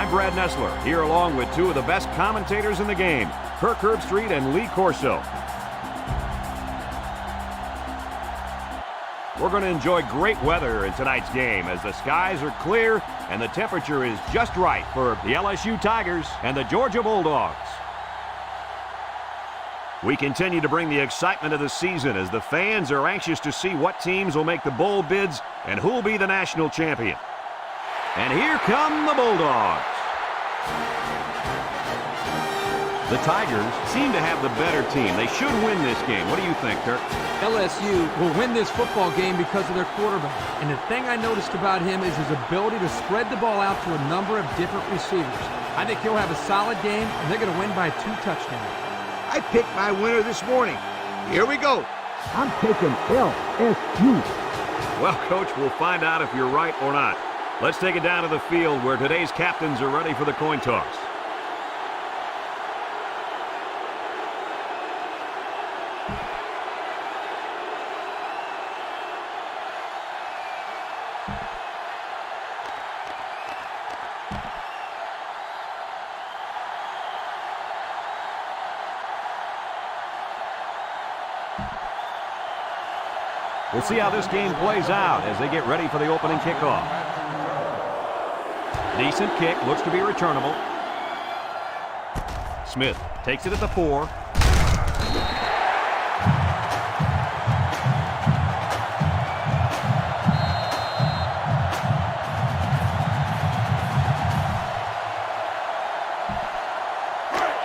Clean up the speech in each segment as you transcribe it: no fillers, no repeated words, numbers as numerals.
I'm Brad Nessler, here along with two of the best commentators in the game, Kirk Herbstreit and Lee Corso. We're going to enjoy great weather in tonight's game as the skies are clear and the temperature is just right for the LSU Tigers and the Georgia Bulldogs. We continue to bring the excitement of the season as the fans are anxious to see what teams will make the bowl bids and who will be the national champion. And here come the Bulldogs. The Tigers seem to have the better team. They should win this game. What do you think, Kirk? LSU will win this football game because of their quarterback. And the thing I noticed about him is his ability to spread the ball out to a number of different receivers. I think he'll have a solid game, and they're going to win by 2 touchdowns. I picked my winner this morning. Here we go. I'm taking LSU. Well, Coach, we'll find out if you're right or not. Let's take it down to the field where today's captains are ready for the coin toss. We'll see how this game plays out as they get ready for the opening kickoff. Decent kick, looks to be returnable. Smith takes it at the 4.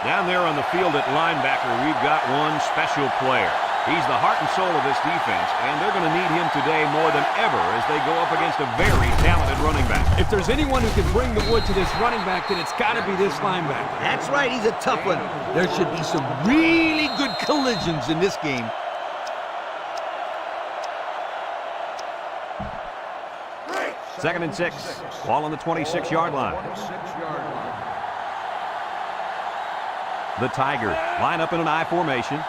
Down there on the field at linebacker, we've got one special player. He's the heart and soul of this defense, and they're going to need him today more than ever as they go up against a very talented running back. If there's anyone who can bring the wood to this running back, then it's got to be this linebacker. That's right, he's a tough one. There should be some really good collisions in this game. Second and 6. Ball on the 26-yard line. The Tigers line up in an I formation.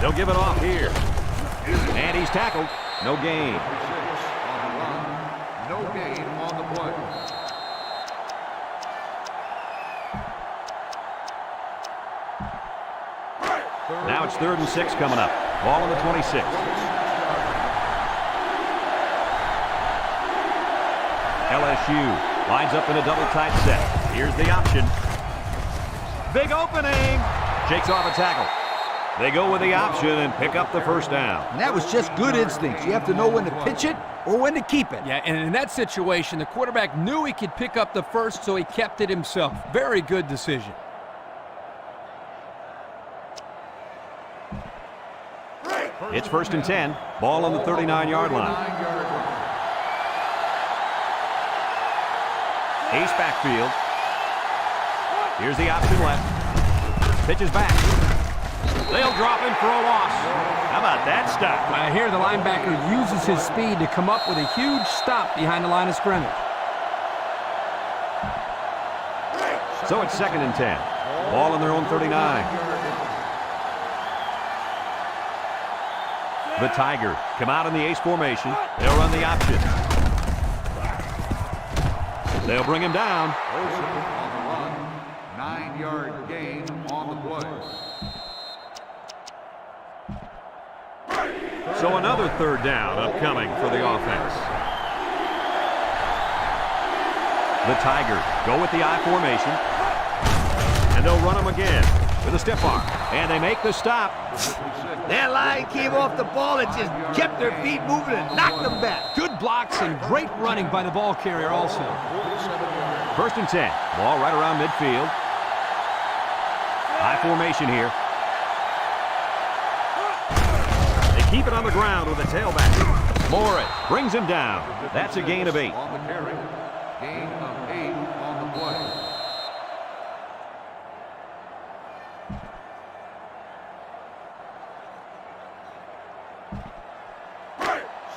They'll give it off here. And he's tackled. No gain. No gain on the play. Now it's 3rd and 6 coming up. Ball on the 26. LSU lines up in a double tight set. Here's the option. Big opening. Shakes off a tackle. They go with the option and pick up the first down. And that was just good instincts. You have to know when to pitch it or when to keep it. Yeah, and in that situation, the quarterback knew he could pick up the first, so he kept it himself. Very good decision. It's 1st and 10. Ball on the 39-yard line. Ace backfield. Here's the option left. Pitches back. They'll drop him for a loss. How about that stop? Here the linebacker uses his speed to come up with a huge stop behind the line of scrimmage. So it's 2nd and 10. Ball on their own 39. The Tigers come out in the ace formation. They'll run the option. They'll bring him down. 9-yard gain on the play. So another 3rd down upcoming for the offense. The Tigers go with the I formation. And they'll run him again with a stiff arm. And they make the stop. That line came off the ball and just kept their feet moving and knocked them back. Good blocks and great running by the ball carrier also. 1st and 10. Ball right around midfield. High formation here. They keep it on the ground with a tailback. Morris brings him down. That's a gain of 8. On the carry. Gain of 8 on the play.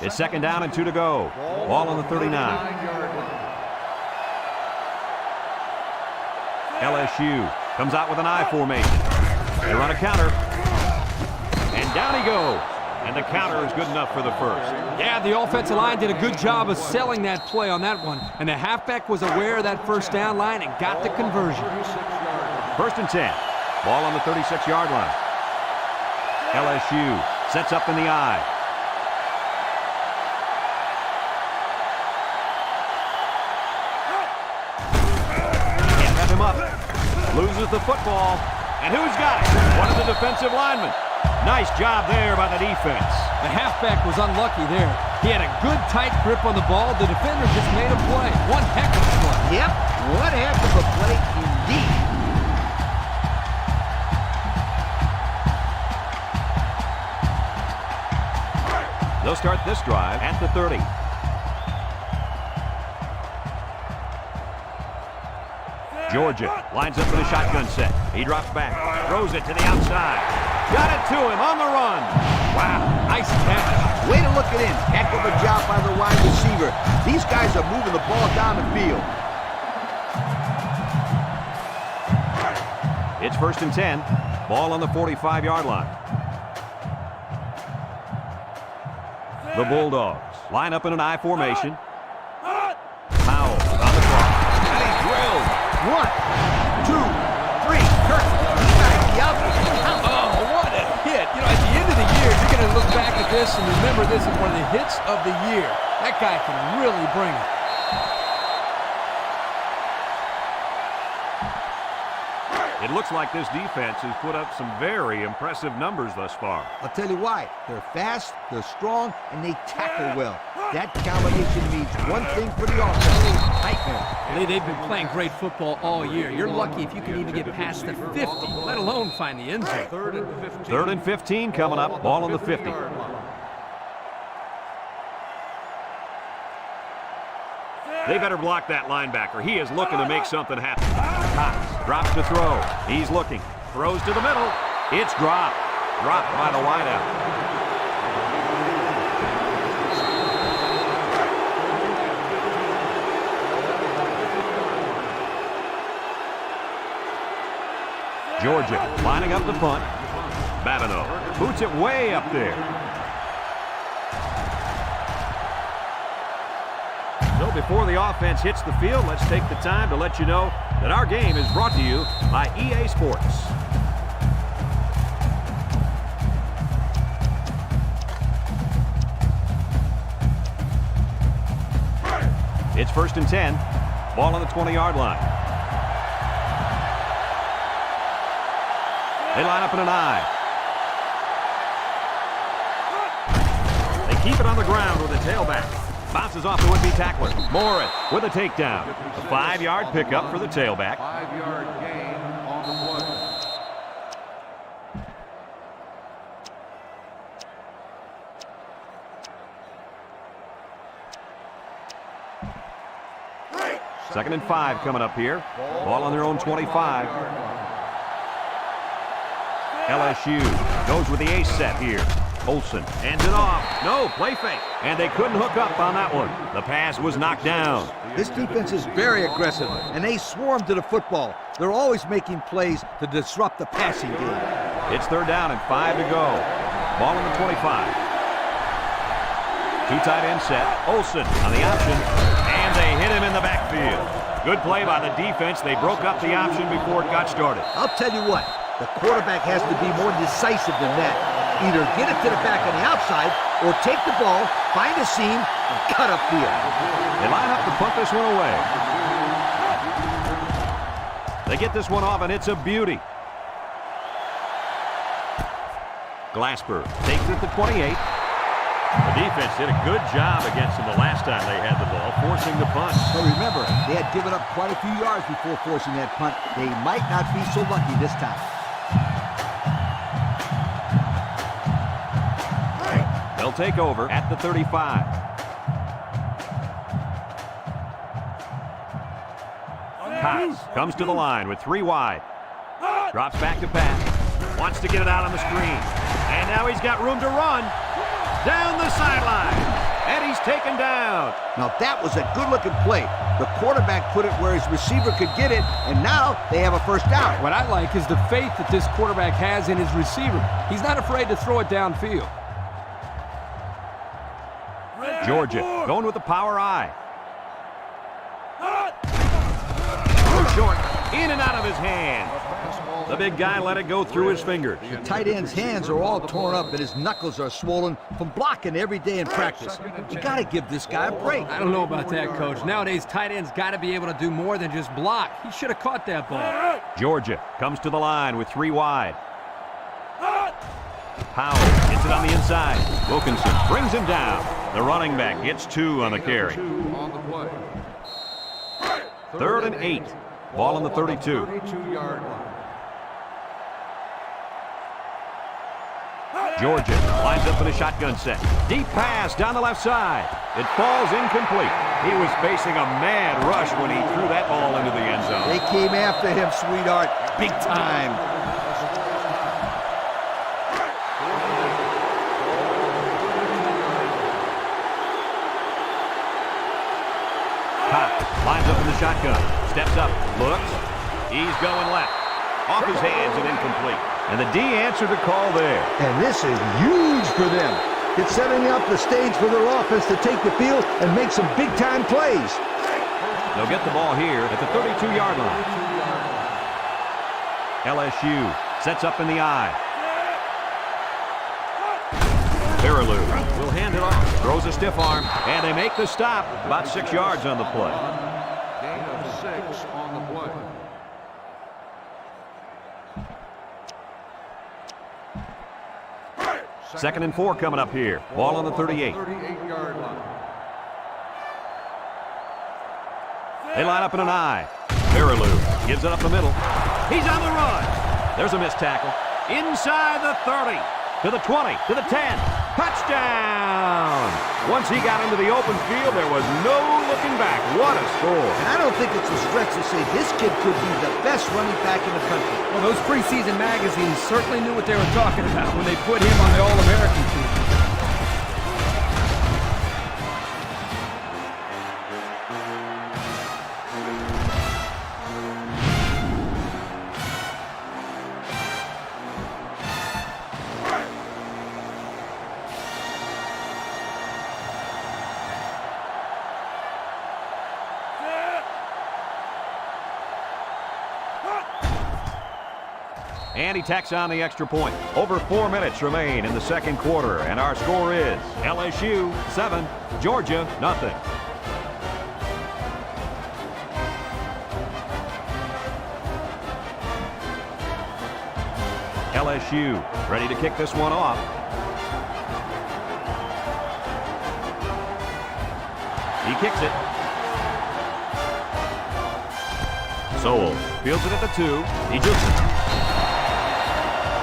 It's 2nd down and 2 to go. Ball on the 39. LSU comes out with an I formation. They run a counter. And down he goes. And the counter is good enough for the first. Yeah, the offensive line did a good job of selling that play on that one. And the halfback was aware of that first down line and got the conversion. 1st and 10. Ball on the 36-yard line. LSU sets up in the I. Can't have him up. Loses the football. And who's got it? One of the defensive linemen. Nice job there by the defense. The halfback was unlucky there. He had a good tight grip on the ball. The defender just made a play. One heck of a play. Yep, one heck of a play indeed. They'll start this drive at the 30. Georgia lines up in a shotgun set. He drops back, throws it to the outside. Got it to him on the run. Wow, nice catch. Way to look it in. Heck of a job by the wide receiver. These guys are moving the ball down the field. It's 1st and 10. Ball on the 45-yard line. The Bulldogs line up in an I formation. Powell on the clock. And he's drilled. 1, 2, 3. Kirk, Oh, what a hit. You know, at the end of the year, you're going to look back at this and remember this is one of the hits of the year. That guy can really bring it. It looks like this defense has put up some very impressive numbers thus far. I'll tell you why. They're fast, they're strong, and they tackle well. That combination means one thing for the offense. Nightmare. They've been playing great football all year. You're lucky if you can even get past the 50, let alone find the end zone. 3rd and 15 coming up. Ball on the 50. They better block that linebacker. He is looking to make something happen. Cox drops to throw. He's looking. Throws to the middle. It's dropped. Dropped by the wideout. Georgia lining up the punt. Baton Rogue boots it way up there. So before the offense hits the field, let's take the time to let you know that our game is brought to you by EA Sports. It's 1st and 10. Ball on the 20-yard line. They line up in an I. They keep it on the ground with a tailback. Bounces off the would-be tackler. Morris with a takedown. A 5-yard pickup for the tailback. 5-yard gain on the play. Second and 5 coming up here. Ball on their own 25. LSU goes with the ace set here. Olsen hands it off. No, play fake. And they couldn't hook up on that one. The pass was knocked down. This defense is very aggressive, and they swarm to the football. They're always making plays to disrupt the passing game. It's 3rd down and 5 to go. Ball on the 25. Two tight end set. Olsen on the option, and they hit him in the backfield. Good play by the defense. They broke up the option before it got started. I'll tell you what, the quarterback has to be more decisive than that. Either get it to the back on the outside or take the ball, find a seam, and cut upfield. They line up to punt this one away. They get this one off, and it's a beauty. Glasper takes it to 28. The defense did a good job against them the last time they had the ball, forcing the punt. But remember, they had given up quite a few yards before forcing that punt. They might not be so lucky this time. They'll take over at the 35. Cox comes to the line with 3 wide. Drops back to pass. Wants to get it out on the screen. And now he's got room to run. Down the sideline. And he's taken down. Now that was a good-looking play. The quarterback put it where his receiver could get it, and now they have a first down. What I like is the faith that this quarterback has in his receiver. He's not afraid to throw it downfield. Georgia going with the power I. Throw short. In and out of his hand. The big guy let it go through his fingers. The tight end's hands are all torn up and his knuckles are swollen from blocking every day in practice. You got to give this guy a break. I don't know about that, Coach. Nowadays, tight ends got to be able to do more than just block. He should have caught that ball. Georgia comes to the line with 3 wide. Powell gets it on the inside. Wilkinson brings him down. The running back gets 2 on the carry. 3rd and 8. Ball on the 32. 32-yard line. Georgia lines up in a shotgun set. Deep pass down the left side. It falls incomplete. He was facing a mad rush when he threw that ball into the end zone. They came after him, sweetheart, big time. Pop lines up in the shotgun. Steps up. Looks. He's going left. Off his hands and incomplete. And the D answered the call there. And this is huge for them. It's setting up the stage for their offense to take the field and make some big-time plays. They'll get the ball here at the 32-yard line. LSU sets up in the I. Baraloo will hand it off. Throws a stiff arm, and they make the stop. About 6 yards on the play. Gain of 6 on the play. Second and 4 coming up here. Ball on the 38. 38-yard line. They line up in an I. Baraloo gives it up the middle. He's on the run. There's a missed tackle. Inside the 30. To the 20. To the 10. Touchdown! Once he got into the open field, there was no looking back. What a score. And I don't think it's a stretch to say this kid could be the best running back in the country. Well, those preseason magazines certainly knew what they were talking about when they put him on the All-American team. And he tacks on the extra point. Over 4 minutes remain in the second quarter, and our score is LSU 7, Georgia nothing. LSU ready to kick this one off. He kicks it. Sowell fields it at the 2. He jukes it.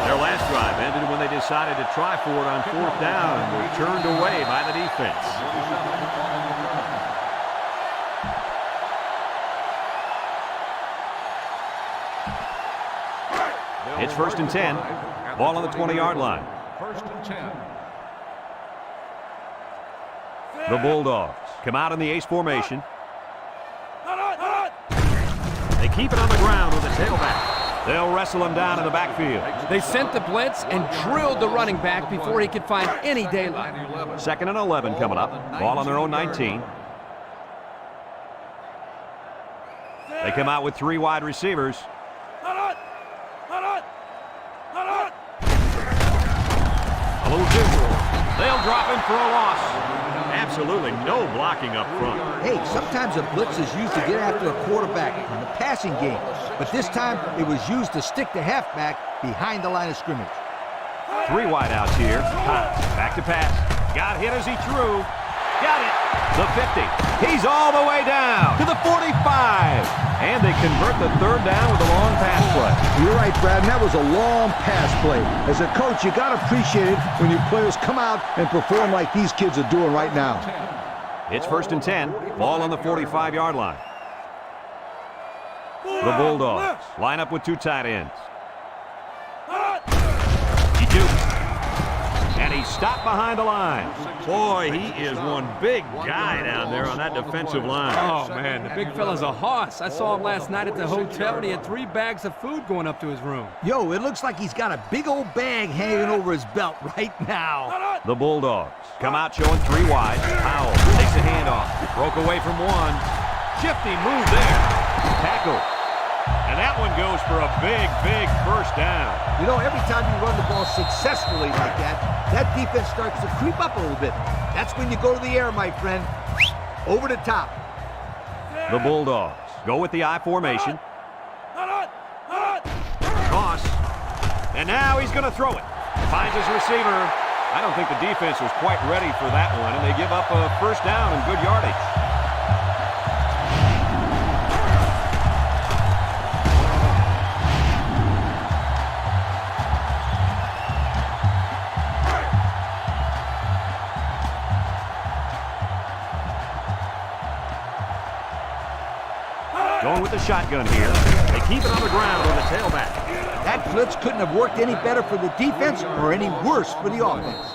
Their last drive ended when they decided to try for it on 4th down and were turned away by the defense. It's 1st and 10. Ball on the 20-yard line. 1st and 10. The Bulldogs come out in the ace formation. They keep it on the ground with the tailback. They'll wrestle him down in the backfield. They sent the blitz and drilled the running back before he could find any daylight. 2nd and 11 coming up. Ball on their own 19. They come out with 3 wide receivers. A little visual. They'll drop him for a loss. Absolutely no blocking up front. Hey, sometimes a blitz is used to get after a quarterback in the passing game, but this time it was used to stick the halfback behind the line of scrimmage. 3 wideouts here. Back to pass. Got hit as he threw. Got it. The 50. He's all the way down to the 45. And they convert the 3rd down with a long pass play. You're right, Brad, and that was a long pass play. As a coach, you got to appreciate it when your players come out and perform like these kids are doing right now. It's 1st and 10. Ball on the 45-yard line. The Bulldogs line up with 2 tight ends. He jukes. And he's stopped behind the line. Boy, he is one big guy down there on that defensive line. Oh, man, the big fella's a hoss. I saw him last night at the hotel, and he had 3 bags of food going up to his room. Yo, it looks like he's got a big old bag hanging over his belt right now. The Bulldogs come out showing 3 wide. Powell takes a handoff. Broke away from 1. Shifty move there. Tackle. And that one goes for a big, big first down. You know, every time you run the ball successfully like that, that defense starts to creep up a little bit. That's when you go to the air, my friend. Over the top. The Bulldogs go with the I formation. Toss. And now he's going to throw it. Finds his receiver. I don't think the defense was quite ready for that one, and they give up a first down and good yardage. Going with the shotgun here. They keep it on the ground with the tailback. That blitz couldn't have worked any better for the defense or any worse for the offense.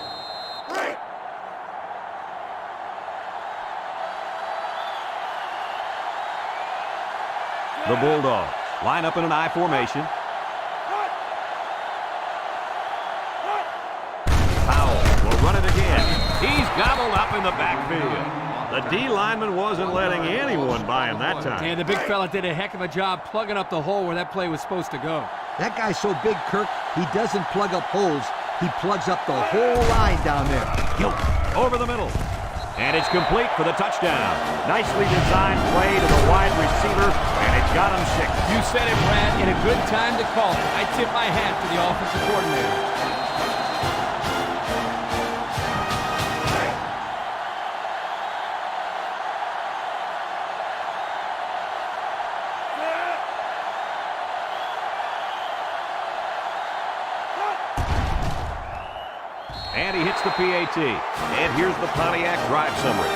The Bulldogs line up in an I formation. Powell will run it again. He's gobbled up in the backfield. The D lineman wasn't letting anyone by him that time. And the big fella did a heck of a job plugging up the hole where that play was supposed to go. That guy's so big, Kirk, he doesn't plug up holes. He plugs up the whole line down there. Over the middle. And it's complete for the touchdown. Nicely designed play to the wide receiver, and it's got him 6. You said it, Brad, and a good time to call it. I tip my hat to the offensive coordinator. And he hits the PAT. And here's the Pontiac drive summary.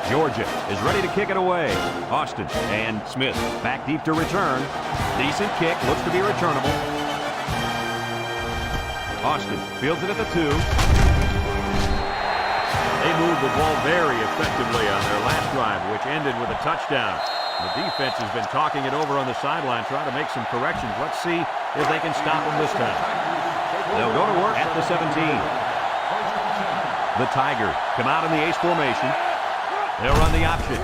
Georgia is ready to kick it away. Austin and Smith back deep to return. Decent kick, looks to be returnable. Austin fields it at the 2. They moved the ball very effectively on their last drive, which ended with a touchdown. The defense has been talking it over on the sideline, trying to make some corrections. Let's see if they can stop them this time. They'll go to work at the 17. The Tigers come out in the ace formation. They'll run the option.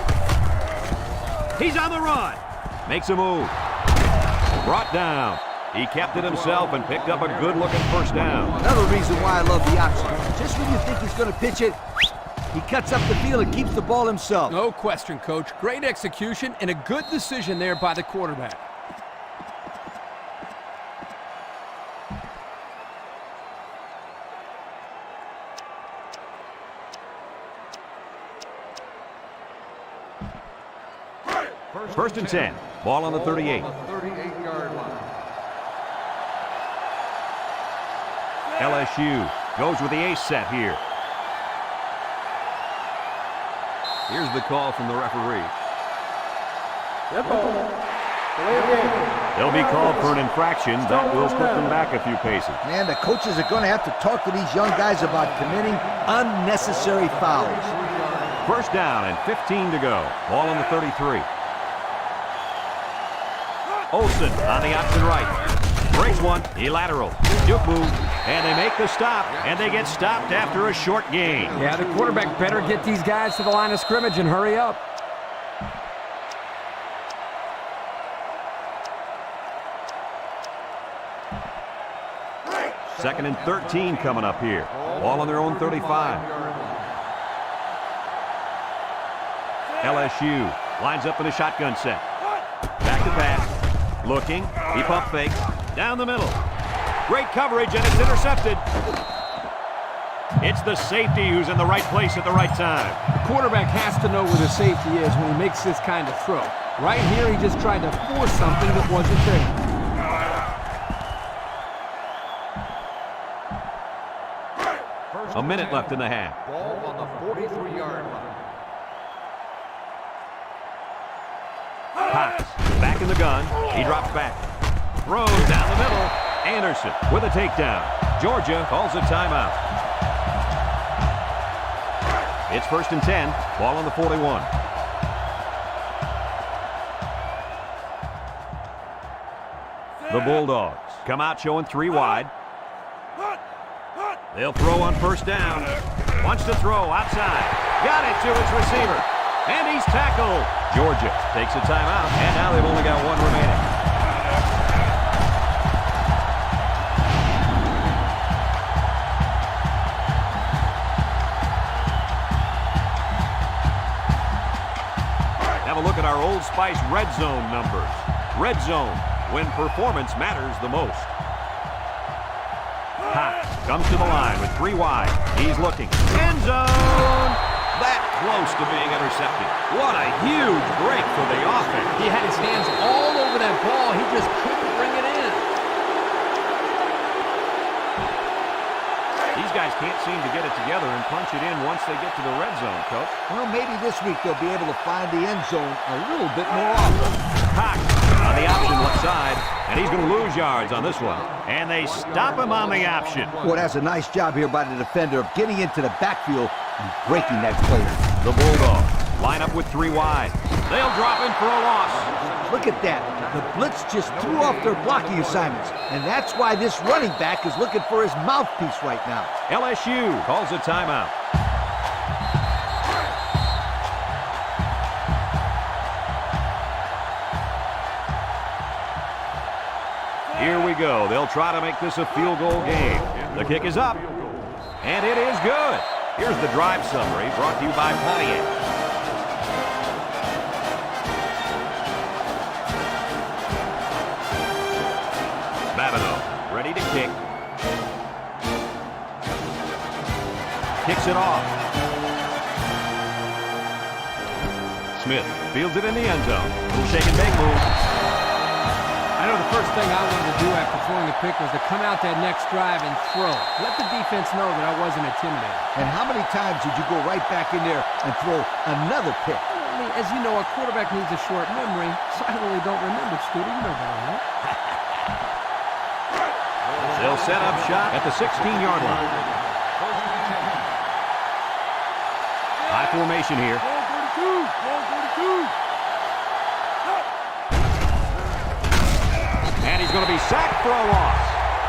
He's on the run. Makes a move. Brought down. He kept it himself and picked up a good-looking first down. Another reason why I love the option. Just when you think he's going to pitch it, he cuts up the field and keeps the ball himself. No question, Coach. Great execution and a good decision there by the quarterback. First and 10. Ball on the 38. 38-yard line. LSU goes with the ace set here. Here's the call from the referee. They'll be called for an infraction. That will put them back a few paces. Man, the coaches are going to have to talk to these young guys about committing unnecessary fouls. First down and 15 to go. Ball on the 33. Olsen on the option right. Breaks one. He lateral. Juke move. And they make the stop. And they get stopped after a short gain. Yeah, the quarterback better get these guys to the line of scrimmage and hurry up. Second and 13 coming up here. Ball on their own 35. LSU lines up in a shotgun set. Back to pass. Looking. He pump fakes. Down the middle. Great coverage, and it's intercepted. It's the safety who's in the right place at the right time. The quarterback has to know where the safety is when he makes this kind of throw. Right here, he just tried to force something that wasn't there. A minute left in the half. Ball on the 43-yard line. Cox back in the gun. He drops back. Throws down the middle. Anderson with a takedown. Georgia calls a timeout. It's 1st and 10. Ball on the 41. The Bulldogs come out showing 3 wide. They'll throw on 1st down. Wants to throw outside. Got it to his receiver. And he's tackled. Georgia takes a timeout. And now they've only got 1 remaining. Have a look at our Old Spice red zone numbers. Red zone, when performance matters the most. Cox comes to the line with 3 wide. He's looking. End zone! That close to being intercepted. What a huge break for the offense. He had his hands all over that ball. He just couldn't bring it in. These guys can't seem to get it together and punch it in once they get to the red zone, Coach. Well, maybe this week they'll be able to find the end zone a little bit more often. Cox on the option left side, and he's going to lose yards on this one. And they stop him on the option. Well, that's a nice job here by the defender of getting into the backfield and breaking that player. The Bulldogs line up with 3 wide. They'll drop in for a loss. Look at that. The blitz just threw off their blocking assignments, and that's why this running back is looking for his mouthpiece right now. LSU calls a timeout. Here we go. They'll try to make this a field goal game. The kick is up, and it is good. Here's the drive summary brought to you by Pontiac. Ready to kick. Kicks it off. Smith fields it in the end zone. Little shake and bake move. I know the first thing I wanted to do after throwing the pick was to come out that next drive and throw. Let the defense know that I wasn't intimidated. And how many times did you go right back in there and throw another pick? I mean, as you know, a quarterback needs a short memory, so I really don't remember, Scooter. You know better, right? They'll set up shot at the 16-yard line. High formation here. And he's going to be sacked for a loss.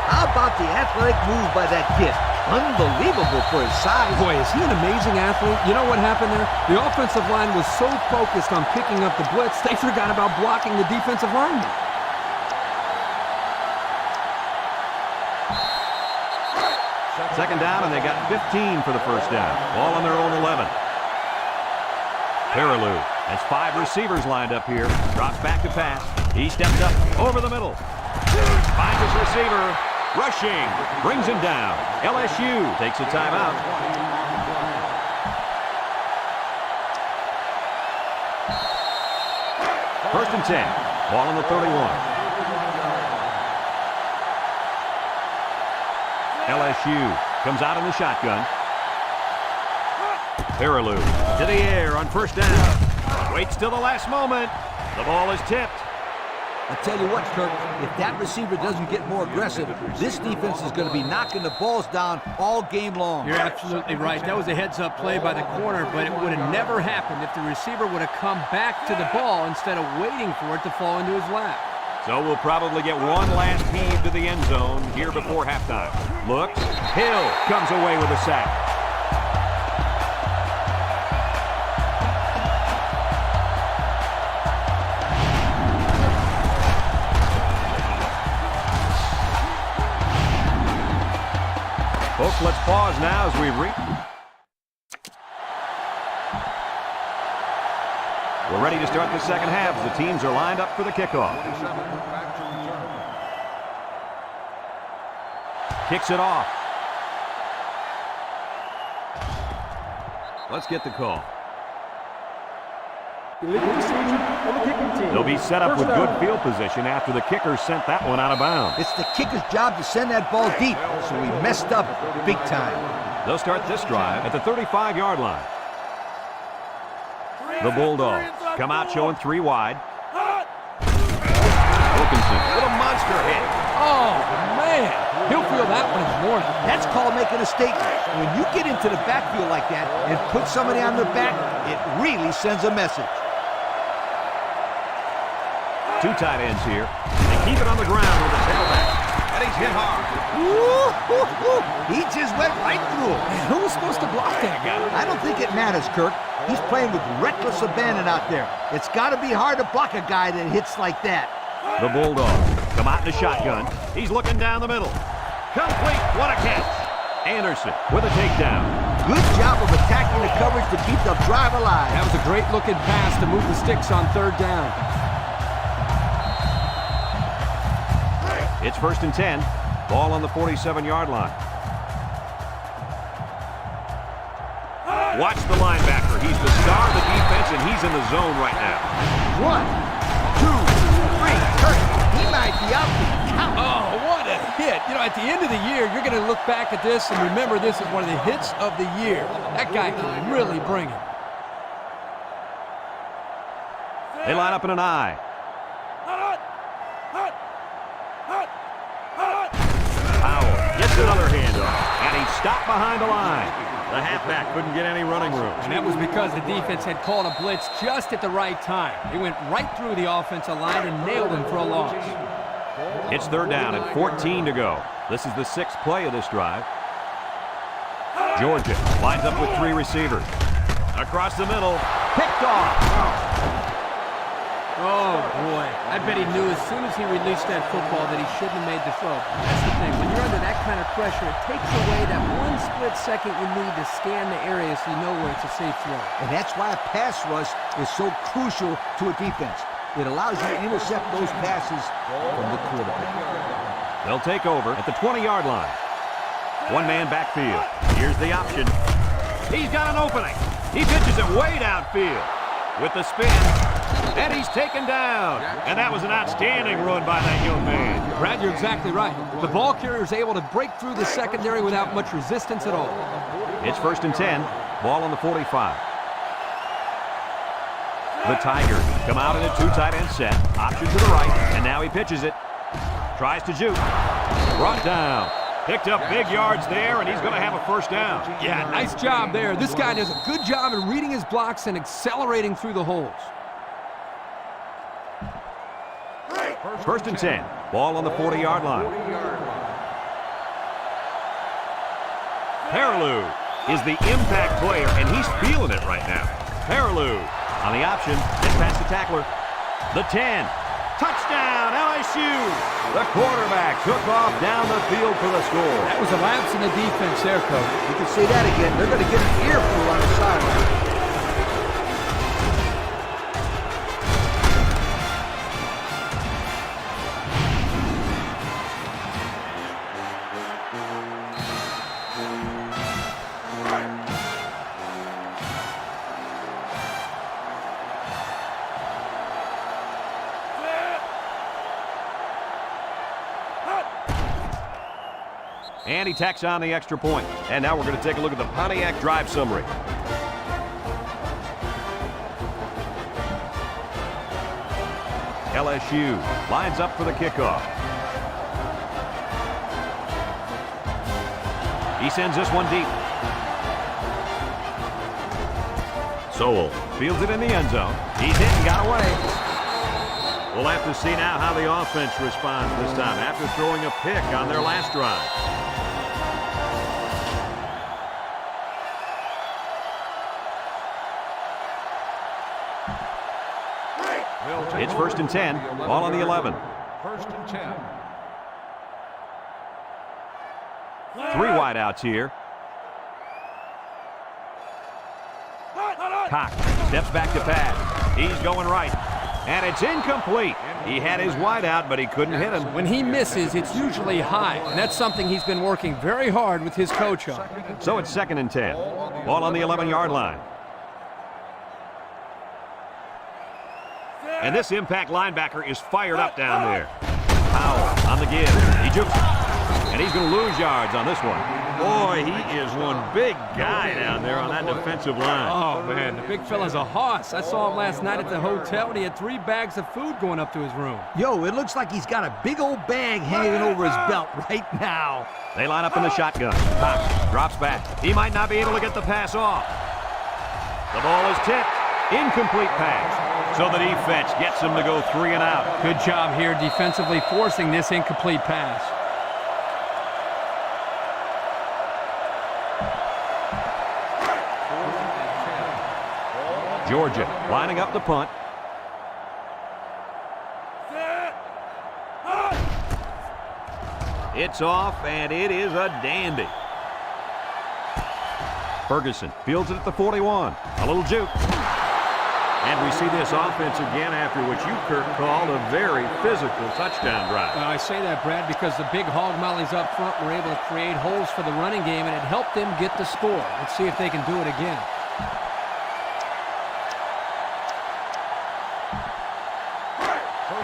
How about the athletic move by that kid? Unbelievable for his size. Boy, is he an amazing athlete. You know what happened there? The offensive line was so focused on picking up the blitz, they forgot about blocking the defensive lineman. Second down, and they got 15 for the first down. Ball on their own 11. Peterson has 5 receivers lined up here. Drops back to pass. He steps up over the middle. Finds his receiver. Rushing. Brings him down. LSU takes a timeout. First and 10. Ball on the 31. LSU comes out in the shotgun. Peterson to the air on first down. Waits till the last moment. The ball is tipped. I tell you what, Kirk, if that receiver doesn't get more aggressive, this defense is going to be knocking the balls down all game long. You're absolutely right. That was a heads-up play by the corner, but it would have never happened if the receiver would have come back to the ball instead of waiting for it to fall into his lap. So we'll probably get one last heave to the end zone here before halftime. Looks. Hill comes away with a sack. Folks, let's pause now as we We're ready to start the second half as the teams are lined up for the kickoff. Kicks it off. Let's get the call. They'll be set up with good field position after the kicker sent that one out of bounds. It's the kicker's job to send that ball deep, so he messed up big time. They'll start this drive at the 35-yard line. The Bulldogs come out showing 3 wide. Wilkinson with a monster hit. Oh, man. He'll feel that one in the morning. That's called making a statement. When you get into the backfield like that and put somebody on their back, it really sends a message. Two tight ends here. They keep it on the ground with the tailback. And he's hit hard. Woo-hoo-hoo. He just went right through him. Man, who was supposed to block that guy? I don't think it matters, Kirk. He's playing with reckless abandon out there. It's got to be hard to block a guy that hits like that. The Bulldogs come out in a shotgun. He's looking down the middle. Complete. What a catch. Anderson with a takedown. Good job of attacking the coverage to keep the drive alive. That was a great-looking pass to move the sticks on third down. It's 1st and 10. Ball on the 47-yard line. Watch the linebacker. He's the star of the defense, and he's in the zone right now. 1, 2, 3. Kirk, he might be out for the count. Oh, what a hit. You know, at the end of the year, you're going to look back at this and remember this is one of the hits of the year. That guy can really bring it. They line up in an I. Powell gets another handoff, and he's stopped behind the line. The halfback couldn't get any running room. And that was because the defense had called a blitz just at the right time. He went right through the offensive line and nailed him for a loss. It's 3rd down and 14 to go. This is the 6th play of this drive. Georgia lines up with 3 receivers. Across the middle, picked off. Oh, boy. I bet he knew as soon as he released that football that he shouldn't have made the throw. That's the thing. When you're under that kind of pressure, it takes away that 1 split second you need to scan the area so you know where it's a safe throw. And that's why a pass rush is so crucial to a defense. It allows you to intercept those passes from the quarterback. They'll take over at the 20-yard line. One-man backfield. Here's the option. He's got an opening. He pitches it way downfield with the spin. And he's taken down. And that was an outstanding run by that young man. Brad, you're exactly right. The ball carrier is able to break through the secondary without much resistance at all. It's 1st and 10. Ball on the 45. The Tigers come out in a 2 tight end set. Option to the right. And now he pitches it. Tries to juke. Brought down. Picked up big yards there, and he's going to have a 1st down. Yeah, nice job there. This guy does a good job in reading his blocks and accelerating through the holes. 1st and 10. Ball on the 40-yard line. Peterson is the impact player, and he's feeling it right now. Peterson on the option. Gets past the tackler. The 10. Touchdown, LSU! The quarterback took off down the field for the score. That was a lapse in the defense there, Coach. You can see that again. They're going to get an earful on the sideline. And he tacks on the extra point. And now we're going to take a look at the Pontiac drive summary. LSU lines up for the kickoff. He sends this one deep. Sowell fields it in the end zone. He's hit and got away. We'll have to see now how the offense responds this time after throwing a pick on their last drive. It's 1st and 10. Ball on the 11. 1st and 10. 3 wideouts here. Cox steps back to pass. He's going right. And it's incomplete. He had his wideout, but he couldn't hit him. When he misses, it's usually high, and that's something he's been working very hard with his coach on. So it's 2nd and 10. Ball on the 11-yard line. And this impact linebacker is fired up down there. Powell on the give. He jukes. And he's going to lose yards on this one. Boy, he is one big guy down there on that defensive line. Oh, man, the big fella's a hoss. I saw him last night at the hotel, and he had 3 bags of food going up to his room. Yo, it looks like he's got a big old bag hanging over his belt right now. They line up in the shotgun. Cox drops back. He might not be able to get the pass off. The ball is tipped. Incomplete pass. So the defense gets him to go 3 and out. Good job here defensively forcing this incomplete pass. Georgia lining up the punt. It's off, and it is a dandy. Ferguson fields it at the 41. A little juke. And we see this offense again after what you, Kurt, called a very physical touchdown drive. I say that, Brad, because the big hog mollies up front were able to create holes for the running game, and it helped them get the score. Let's see if they can do it again.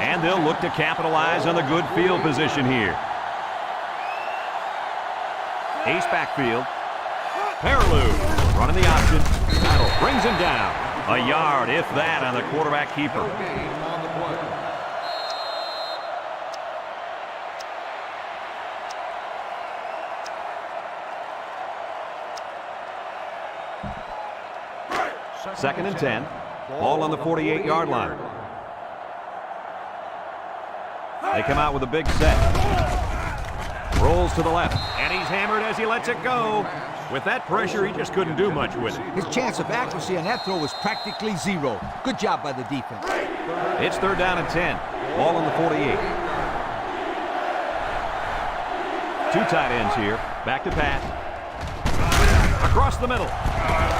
And they'll look to capitalize on the good field position here. Ace backfield. Peterson running the option. Battle brings him down. A yard, if that, on the quarterback keeper. Second and 10. Ball on the 48-yard line. They come out with a big set. Rolls to the left, and he's hammered as he lets it go. With that pressure, he just couldn't do much with it. His chance of accuracy on that throw was practically 0. Good job by the defense. It's 3rd down and 10. Ball on the 48. 2 tight ends here. Back to pass. Across the middle.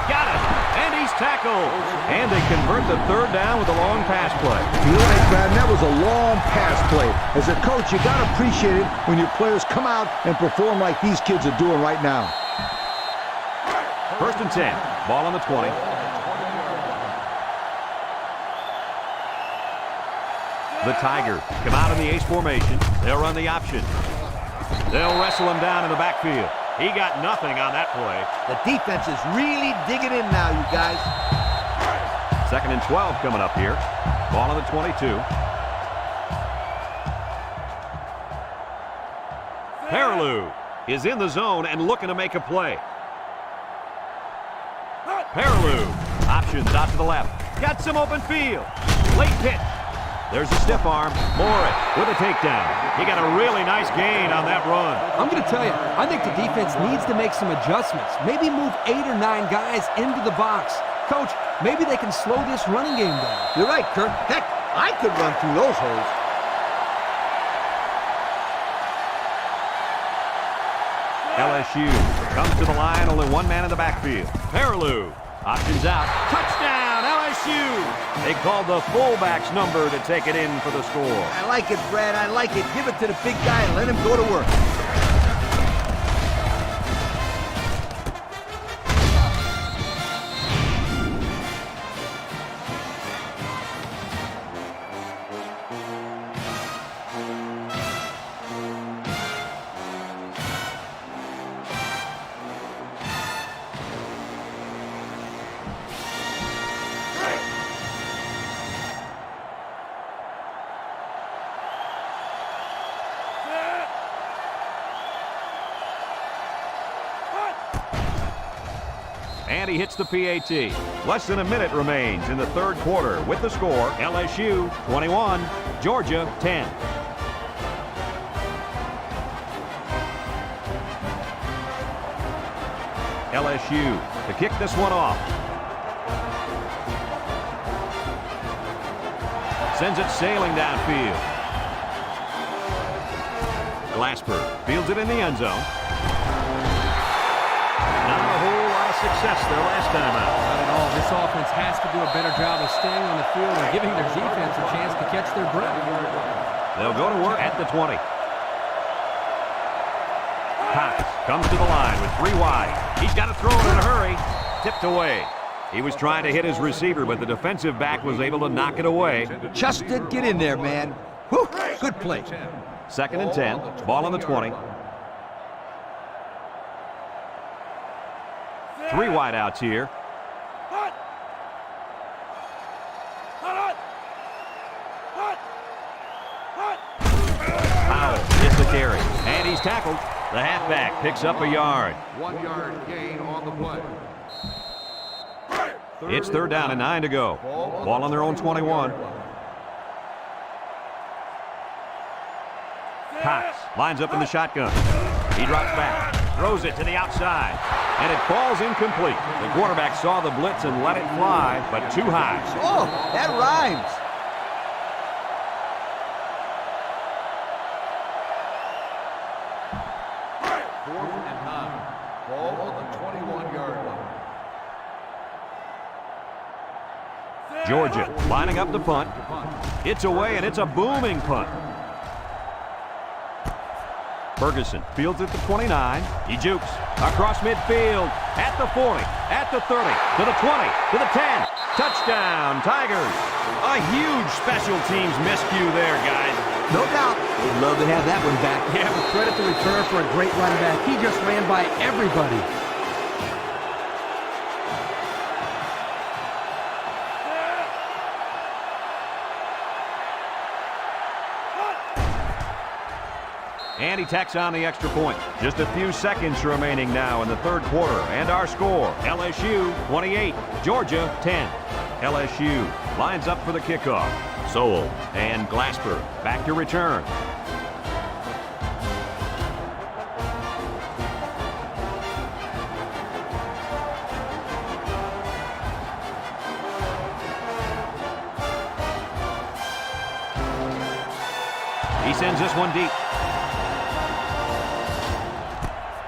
Got it. And he's tackled. And they convert the 3rd down with a long pass play. You're right, Brad. That was a long pass play. As a coach, you got to appreciate it when your players come out and perform like these kids are doing right now. 1st and 10. Ball on the 20. The Tigers come out in the ace formation. They'll run the option. They'll wrestle him down in the backfield. He got nothing on that play. The defense is really digging in now, you guys. 2nd and 12 coming up here. Ball on the 22. Peterson is in the zone and looking to make a play. Peterson options out to the left. Got some open field. Late pitch. There's a stiff arm. Morris with a takedown. He got a really nice gain on that run. I'm going to tell you, I think the defense needs to make some adjustments. Maybe move 8 or 9 guys into the box. Coach, maybe they can slow this running game down. You're right, Kurt. Heck, I could run through those holes. LSU comes to the line, only 1 man in the backfield. Peterson options out. Touchdown, LSU! They called the fullback's number to take it in for the score. I like it, Brad. I like it. Give it to the big guy and let him go to work. And he hits the PAT. Less than a minute remains in the 3rd quarter with the score, LSU 21, Georgia 10. LSU to kick this one off. Sends it sailing downfield. Glasper fields it in the end zone. Not a whole lot of success there last time out. Not at all. This offense has to do a better job of staying on the field and giving their defense a chance to catch their breath. They'll go to work at the 20. Cox comes to the line with 3 wide. He's got to throw it in a hurry. Tipped away. He was trying to hit his receiver, but the defensive back was able to knock it away. Just did get in there, man. Whew, good play. 2nd and 10. Ball on the 20. 3 wideouts here. Powell gets the carry, and he's tackled. The halfback picks up a yard. 1 yard gain on the play. It's 3rd down and 9 to go. Ball on their own 21. Cox lines up in the shotgun. He drops back, throws it to the outside, and it falls incomplete. The quarterback saw the blitz and let it fly, but too high. Oh, that rhymes. Fourth and 9. Ball on the 21-yard line. Georgia lining up the punt. It's away, and it's a booming punt. Ferguson fields at the 29. He jukes across midfield, at the 40, at the 30, to the 20, to the 10. Touchdown, Tigers. A huge special teams miscue there, guys. No doubt. They'd love to have that one back. Yeah, but credit to return for a great run back. He just ran by everybody. And he tacks on the extra point. Just a few seconds remaining now in the 3rd quarter. And our score, LSU 28, Georgia 10. LSU lines up for the kickoff. Sowell and Glasper back to return. He sends this one deep.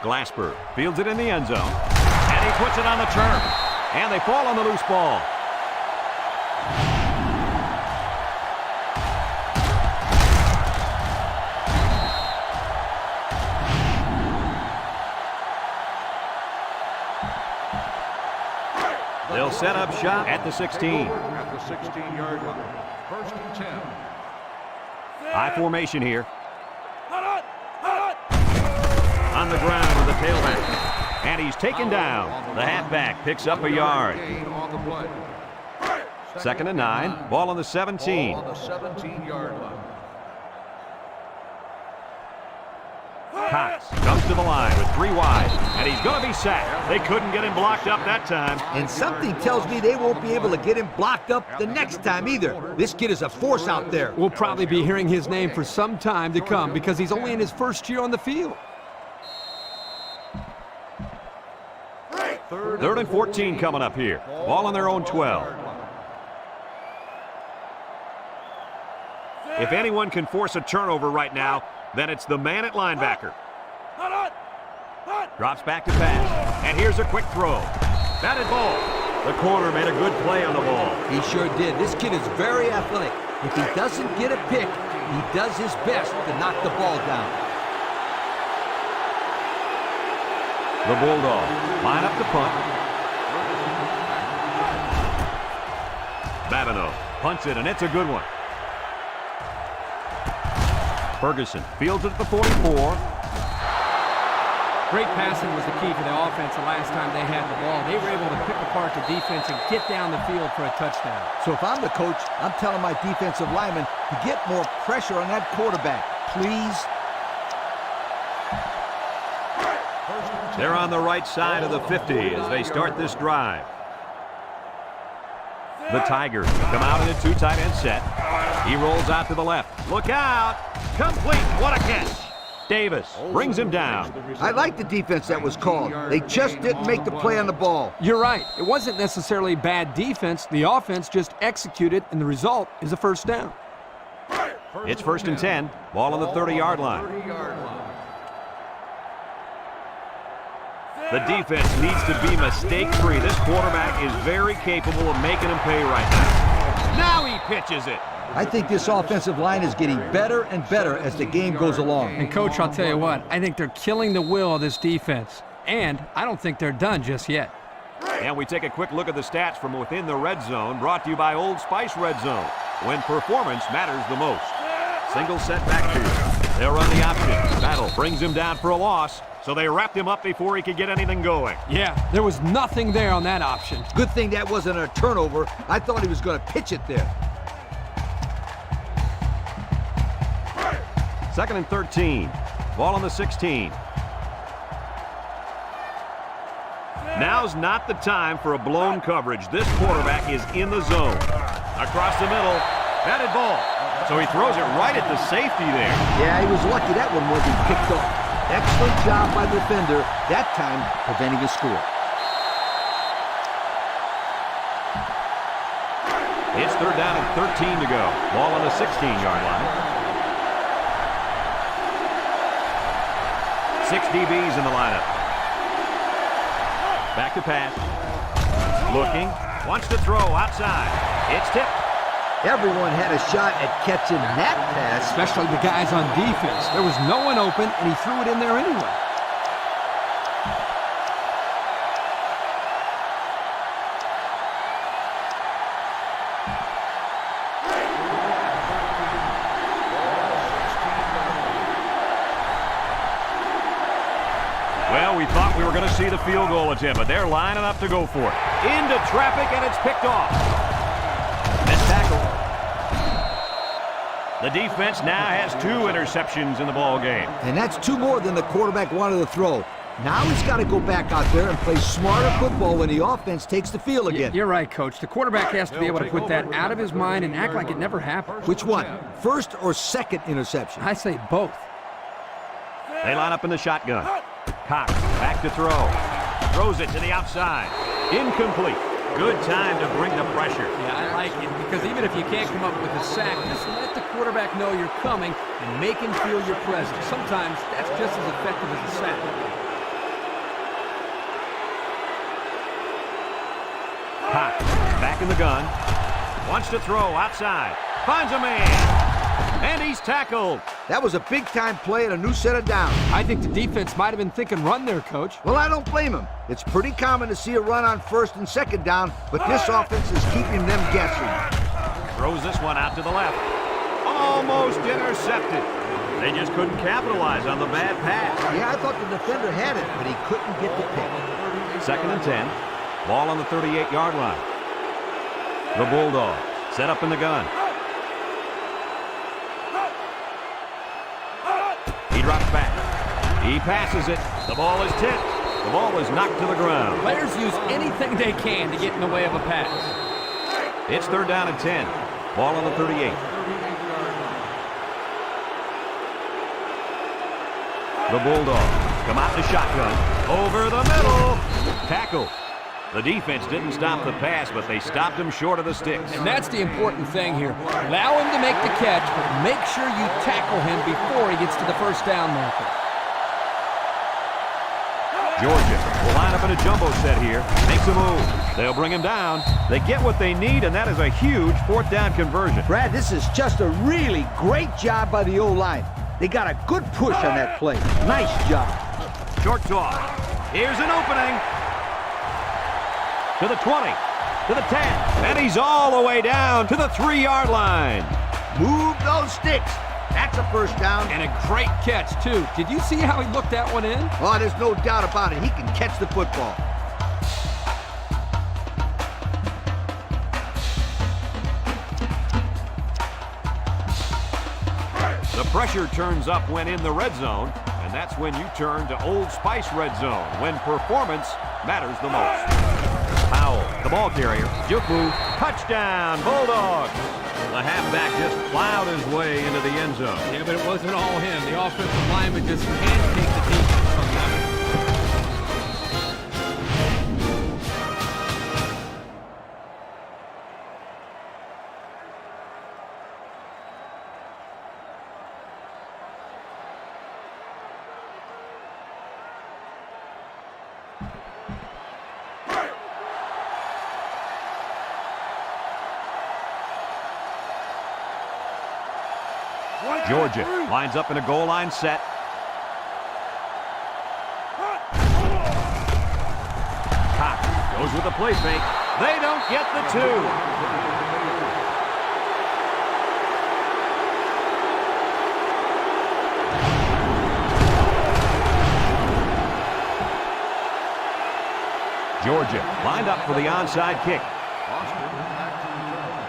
Glasper fields it in the end zone, and he puts it on the turf, and they fall on the loose ball. They'll set up shop at the 16. At the 16-yard line. 1st and 10. High formation here. On the ground with the tailback. And he's taken down. The halfback picks up a yard. Gain on the play. 2nd and 9. Ball on the 17. Ball on the 17-yard line. Cox comes to the line with 3 wide. And he's going to be sacked. They couldn't get him blocked up that time. And something tells me they won't be able to get him blocked up the next time either. This kid is a force out there. We'll probably be hearing his name for some time to come because he's only in his 1st year on the field. 3rd and 14 coming up here. Ball on their own 12. If anyone can force a turnover right now, then it's the man at linebacker. Drops back to pass. And here's a quick throw. Batted ball. The corner made a good play on the ball. He sure did. This kid is very athletic. If he doesn't get a pick, he does his best to knock the ball down. The Bulldogs line up the punt. Baton punts it, and it's a good one. Ferguson fields it at the 44. Great passing was the key for the offense the last time they had the ball. They were able to pick apart the defense and get down the field for a touchdown. So if I'm the coach, I'm telling my defensive linemen to get more pressure on that quarterback, please. They're on the right side of the 50 as they start this drive. The Tigers come out in a 2 tight end set. He rolls out to the left. Look out! Complete! What a catch! Davis brings him down. I like the defense that was called. They just didn't make the play on the ball. You're right. It wasn't necessarily bad defense. The offense just executed, and the result is a 1st down. It's 1st and 10. Ball on the 30-yard line. The defense needs to be mistake-free. This quarterback is very capable of making them pay right now. Now he pitches it. I think this offensive line is getting better and better as the game goes along. And, Coach, I'll tell you what, I think they're killing the will of this defense. And I don't think they're done just yet. And we take a quick look at the stats from within the red zone, brought to you by Old Spice Red Zone, when performance matters the most. Single set backfield. They'll run the option. Battle brings him down for a loss, so they wrapped him up before he could get anything going. Yeah, there was nothing there on that option. Good thing that wasn't a turnover. I thought he was going to pitch it there. 2nd and 13. Ball on the 16. Now's not the time for a blown coverage. This quarterback is in the zone. Across the middle, batted ball. So he throws it right at the safety there. Yeah, he was lucky that one wasn't picked off. Excellent job by the defender, that time preventing a score. It's 3rd down and 13 to go. Ball on the 16-yard line. 6 DBs in the lineup. Back to pass. Looking. Wants to throw outside. It's tipped. Everyone had a shot at catching that pass. Especially the guys on defense. There was no one open, and he threw it in there anyway. Well, we thought we were going to see the field goal attempt, but they're lining up to go for it. Into traffic, and it's picked off. Missed tackle. The defense now has 2 interceptions in the ball game. And that's 2 more than the quarterback wanted to throw. Now he's got to go back out there and play smarter football when the offense takes the field again. You're right, Coach. The quarterback has to be able to put that out of his mind and act like it never happened. Which one? First or second interception? I say both. They line up in the shotgun. Cox back to throw. Throws it to the outside. Incomplete. Good time to bring the pressure. Yeah, I like it because even if you can't come up with a sack, just let the quarterback know you're coming and make him feel your presence. Sometimes that's just as effective as a sack. Cox back in the gun. Wants to throw outside. Finds a man. And he's tackled. That was a big-time play and a new set of downs. I think the defense might have been thinking run there, Coach. Well, I don't blame him. It's pretty common to see a run on 1st and 2nd down, but this offense is keeping them guessing. Throws this one out to the left. Almost intercepted. They just couldn't capitalize on the bad pass. Yeah, I thought the defender had it, but he couldn't get the pick. 2nd and 10. Ball on the 38-yard line. The Bulldogs set up in the gun. He drops back. He passes it. The ball is tipped. The ball is knocked to the ground. Players use anything they can to get in the way of a pass. It's 3rd down and 10. Ball on the 38. The Bulldogs come out in the shotgun. Over the middle. Tackle. The defense didn't stop the pass, but they stopped him short of the sticks. And that's the important thing here. Allow him to make the catch, but make sure you tackle him before he gets to the 1st down marker. Georgia will line up in a jumbo set here. Makes a move. They'll bring him down. They get what they need, and that is a huge 4th down conversion. Brad, this is just a really great job by the O-line. They got a good push on that play. Nice job. Short toss. Here's an opening. To the 20, to the 10, and he's all the way down to the 3-yard line. Move those sticks. That's a 1st down. And a great catch, too. Did you see how he looked that one in? Oh, there's no doubt about it. He can catch the football. The pressure turns up when in the red zone, and that's when you turn to Old Spice Red Zone, when performance matters the most. Powell, the ball carrier. Juku, touchdown, Bulldogs. The halfback just plowed his way into the end zone. Yeah, but it wasn't all him. The offensive lineman just handpicked the defense on that. Georgia lines up in a goal line set. Cox goes with a play fake. They don't get the 2. Georgia lined up for the onside kick. Austin back to return.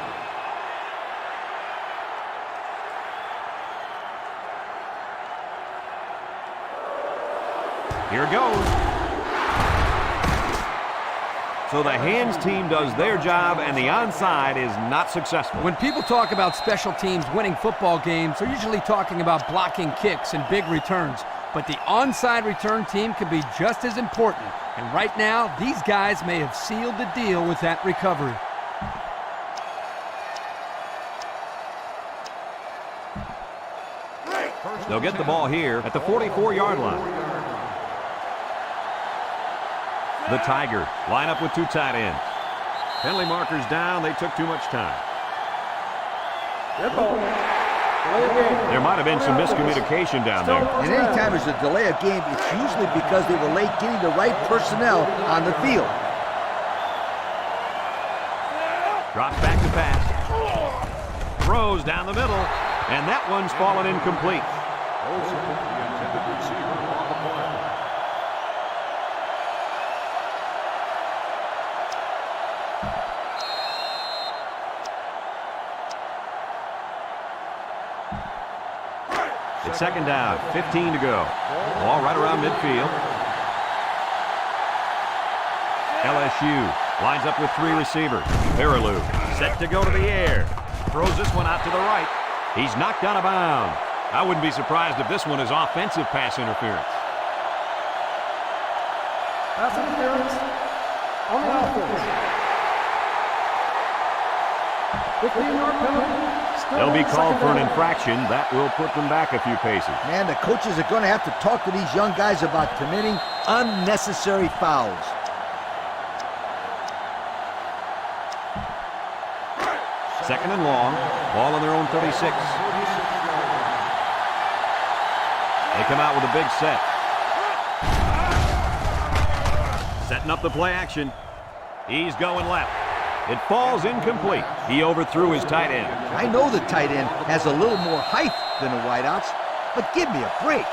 Here goes. So the hands team does their job, and the onside is not successful. When people talk about special teams winning football games, they're usually talking about blocking kicks and big returns. But the onside return team can be just as important. And right now, these guys may have sealed the deal with that recovery. They'll get the ball here at the 44-yard line. The Tigers line up with two tight ends. Penalty markers down. They took too much time. There might have been some miscommunication down there. And anytime there's a delay of game, it's usually because they were late getting the right personnel on the field. Drops back to pass. Throws down the middle. And that one's fallen incomplete. Also, the intended receiver on the play. It's second down, 15 to go. Ball right around midfield. LSU lines up with three receivers. Peterson set to go to the air. Throws this one out to the right. He's knocked out of bounds. I wouldn't be surprised if this one is offensive pass interference. Pass interference on the offense. 15-yard penalty. They'll be called for an infraction. That will put them back a few paces. Man, the coaches are going to have to talk to these young guys about committing unnecessary fouls. Second and long. Ball on their own 36. They come out with a big set. Setting up the play action. He's going left. It falls incomplete. He overthrew his tight end. I know the tight end has a little more height than the wideouts, but give me a break.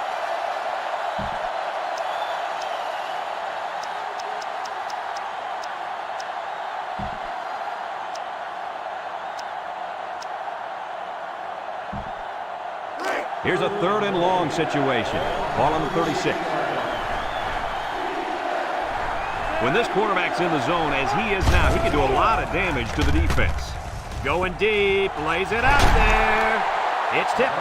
Here's a third and long situation. Ball on the 36. When this quarterback's in the zone, as he is now, he can do a lot of damage to the defense. Going deep, lays it out there. It's tipped.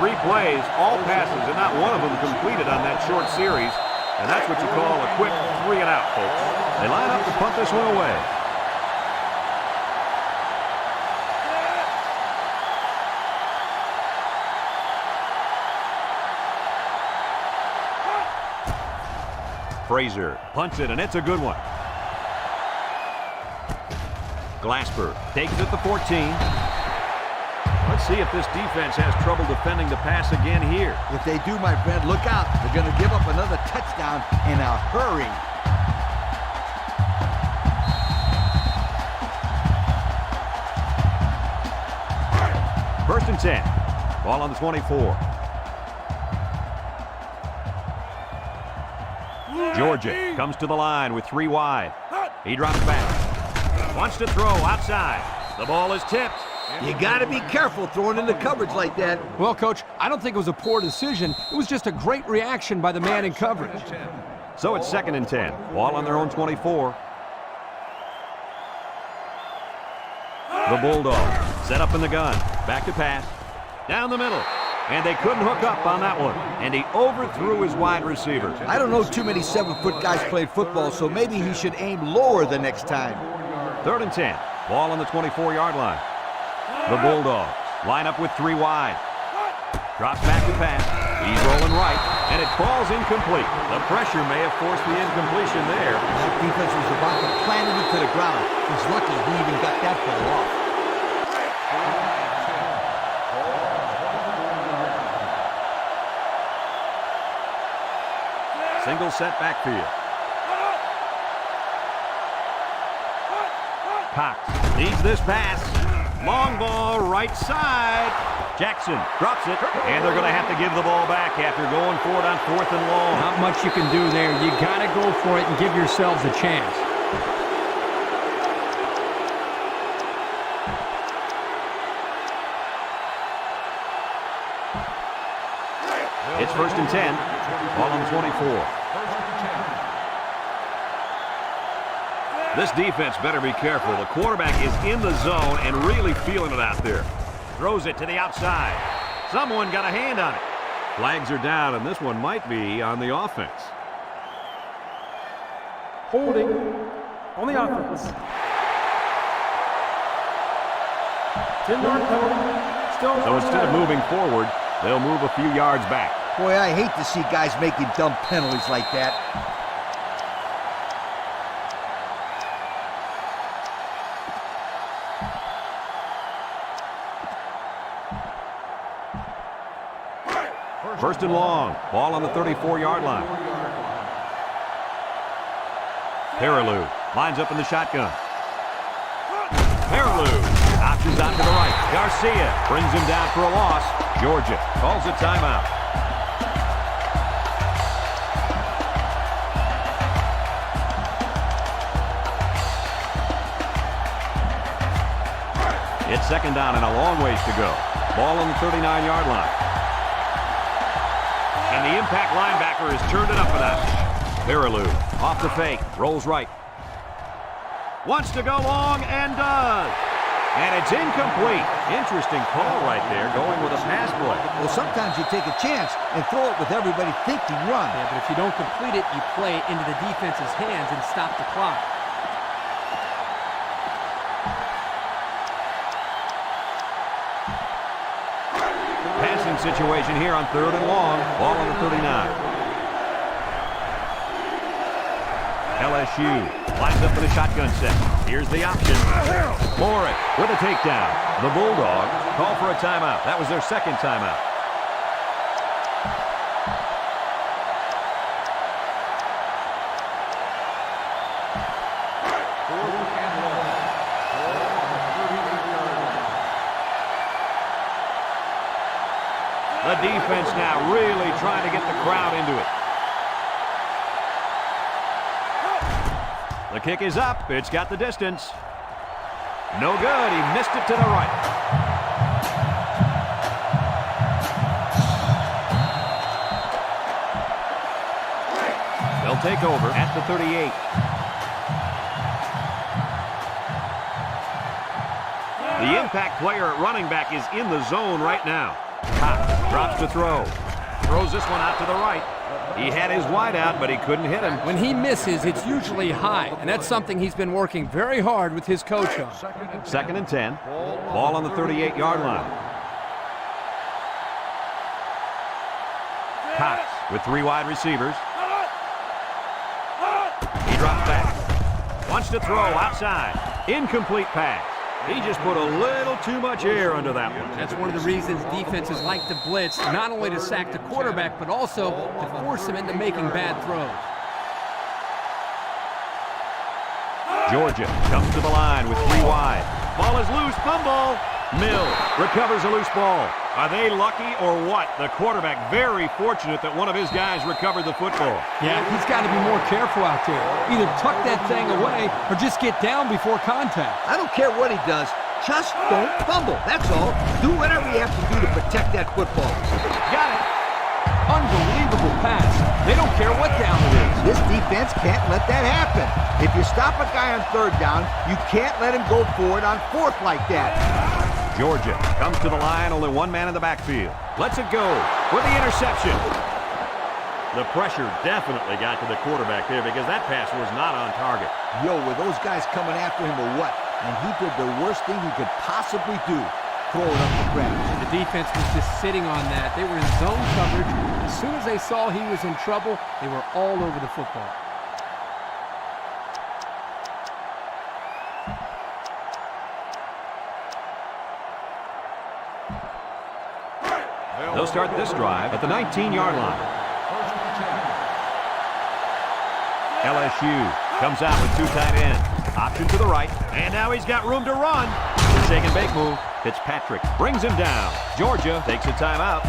3 plays, all passes, and not one of them completed on that short series. And that's what you call a quick 3 and out, folks. They line up to punt this one away. Frazier punts it, and it's a good one. Glasper takes it to 14. Let's see if this defense has trouble defending the pass again here. If they do, my friend, look out. They're going to give up another touchdown in a hurry. First and 10. Ball on the 24. Georgia comes to the line with 3 wide. He drops back. Wants to throw outside. The ball is tipped. You got to be careful throwing into coverage like that. Well, Coach, I don't think it was a poor decision. It was just a great reaction by the man in coverage. So it's second and 10. Ball on their own 24. The Bulldogs set up in the gun. Back to pass. Down the middle. And they couldn't hook up on that one. And he overthrew his wide receiver. I don't know too many 7-foot guys played football, so maybe he should aim lower the next time. Third and 10. Ball on the 24-yard line. The Bulldogs line up with 3 wide. Drops back to pass. He's rolling right, and it falls incomplete. The pressure may have forced the incompletion there. That defense was about to plant it into the ground. He's lucky he even got that ball off. Single set backfield. Cox needs this pass. Long ball, right side. Jackson drops it, and they're going to have to give the ball back after going for it on 4th and long. Not much you can do there. You got to go for it and give yourselves a chance. It's 1st and 10. Ball on the 24. This defense better be careful. The quarterback is in the zone and really feeling it out there. Throws it to the outside. Someone got a hand on it. Flags are down, and this one might be on the offense. Holding on the offense. 10-yard penalty. Still So instead of moving forward, they'll move a few yards back. Boy, I hate to see guys making dumb penalties like that. First and long. Ball on the 34-yard line. Peterson lines up in the shotgun. Peterson options out to the right. Garcia brings him down for a loss. Georgia calls a timeout. It's 2nd down and a long ways to go. Ball on the 39-yard line. And the impact linebacker has turned it up a notch. Peterson off the fake, rolls right. Wants to go long and does. And it's incomplete. Interesting call right there, going with a pass play. Well, sometimes you take a chance and throw it with everybody thinking run. Yeah, but if you don't complete it, you play it into the defense's hands and stop the clock. Passing situation here on 3rd and long. Ball on the 39. LSU lines up for the shotgun set. Here's the option. Morrick with a takedown. The Bulldogs call for a timeout. That was their 2nd timeout. The defense now really trying to get the crowd into it. The kick is up. It's got the distance. No good. He missed it to the right. They'll take over at the 38. The impact player at running back is in the zone right now. Cox drops to throw. Throws this one out to the right. He had his wide out, but he couldn't hit him. When he misses, it's usually high, and that's something he's been working very hard with his coach on. 2nd and 10. Ball on the 38-yard line. Cox with 3 wide receivers. He drops back. Wants to throw outside. Incomplete pass. He just put a little too much air under that one. That's one of the reasons defenses like to blitz, not only to sack the quarterback, but also to force him into making bad throws. Georgia comes to the line with 3 wide. Ball is loose. Fumble. Mill recovers a loose ball. Are they lucky or what? The quarterback very fortunate that one of his guys recovered the football. Yeah, he's got to be more careful out there. Either tuck that thing away or just get down before contact. I don't care what he does. Just don't fumble. That's all. Do whatever you have to do to protect that football. Got it. Unbelievable pass. They don't care what down it is. This defense can't let that happen. If you stop a guy on 3rd down, you can't let him go for it on 4th like that. Georgia comes to the line, only 1 man in the backfield. Lets it go with the interception. The pressure definitely got to the quarterback there because that pass was not on target. Yo, were those guys coming after him or what? And he did the worst thing he could possibly do. Throw it up the ground. The defense was just sitting on that. They were in zone coverage. As soon as they saw he was in trouble, they were all over the football. They'll start this drive at the 19-yard line. LSU comes out with 2 tight ends. Option to the right, and now he's got room to run. Shake and bake move. Fitzpatrick brings him down. Georgia takes a timeout.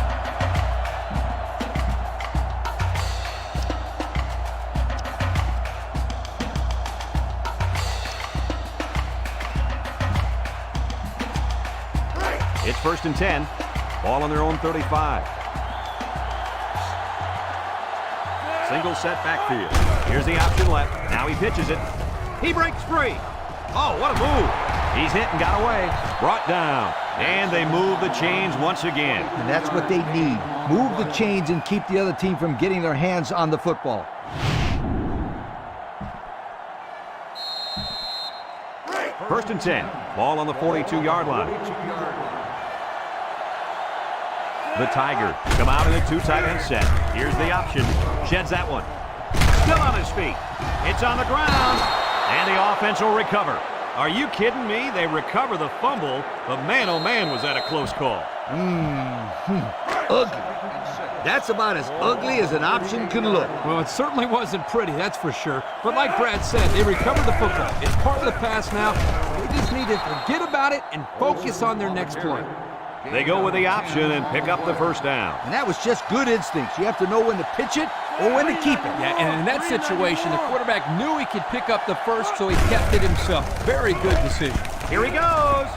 It's 1st and 10. Ball on their own 35. Single set backfield. Here's the option left. Now he pitches it. He breaks free. Oh, what a move. He's hit and got away. Brought down. And they move the chains once again. And that's what they need. Move the chains and keep the other team from getting their hands on the football. First and 10. Ball on the 42-yard line. The Tigers come out in a 2-tight-end set. Here's the option. Sheds that one. Still on his feet. It's on the ground. And the offense will recover. Are you kidding me? They recover the fumble, but man, oh man, was that a close call. Ugly. That's about as ugly as an option can look. Well, it certainly wasn't pretty, that's for sure. But like Brad said, they recovered the football. It's part of the pass now. They just need to forget about it and focus on their next play. They go with the option and pick up the first down. And that was just good instincts. You have to know when to pitch it or when to keep it. Yeah, and in that situation, the quarterback knew he could pick up the first, so he kept it himself. Very good decision. Here he goes.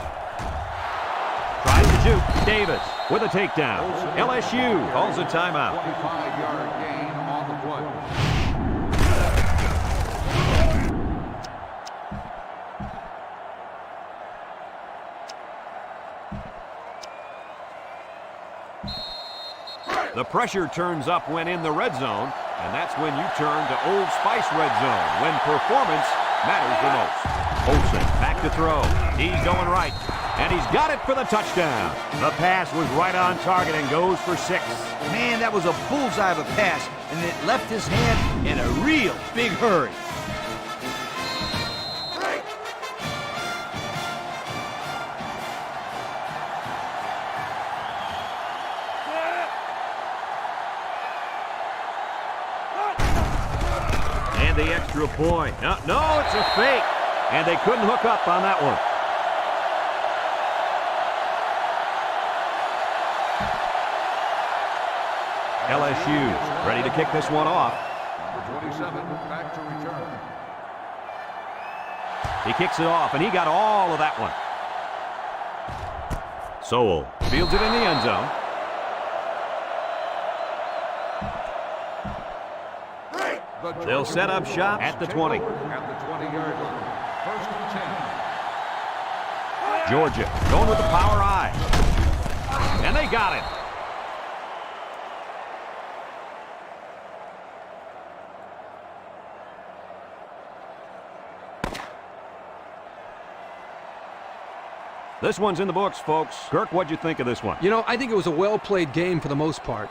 Tries to juke. Davis with a takedown. LSU calls a timeout. 25-yard gain on the play. The pressure turns up when in the red zone, and that's when you turn to Old Spice Red Zone, when performance matters the most. Olsen back to throw. He's going right, and he's got it for the touchdown. The pass was right on target and goes for 6. Man, that was a bullseye of a pass, and it left his hand in a real big hurry. And the extra point. No, it's a fake. And they couldn't hook up on that one. LSU ready to kick this one off. Number 27 back to return. He kicks it off, and he got all of that one. Sowell fields it in the end zone. They'll set up shop at the 20. At the 20-yard line. 1st and 10. Georgia going with the power I. And they got it. This one's in the books, folks. Kirk, what'd you think of this one? You know, I think it was a well-played game for the most part.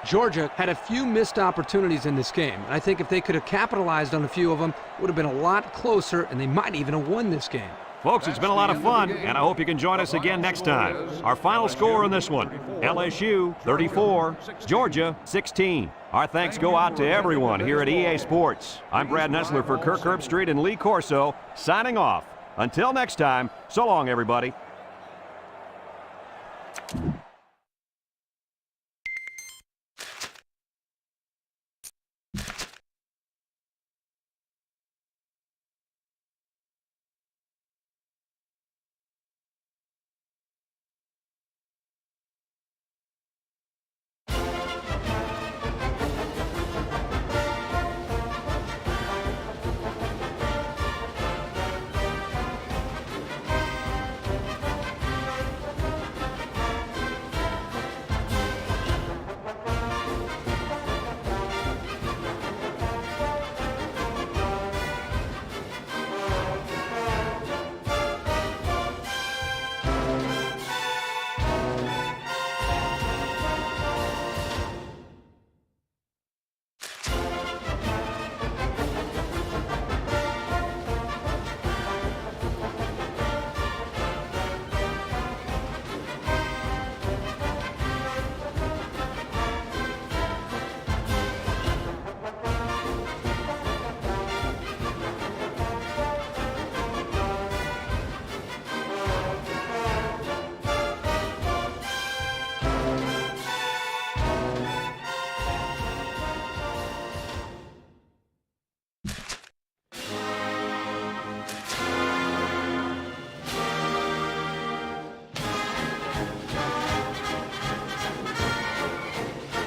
Georgia had a few missed opportunities in this game, and I think if they could have capitalized on a few of them, it would have been a lot closer, and they might even have won this game. Folks, it's been a lot of fun, and I hope you can join us again next time. Our final score in this one, LSU 34, Georgia 16. Our thanks go out to everyone here at EA Sports. I'm Brad Nessler for Kirk Herbstreit and Lee Corso, signing off. Until next time, so long, everybody.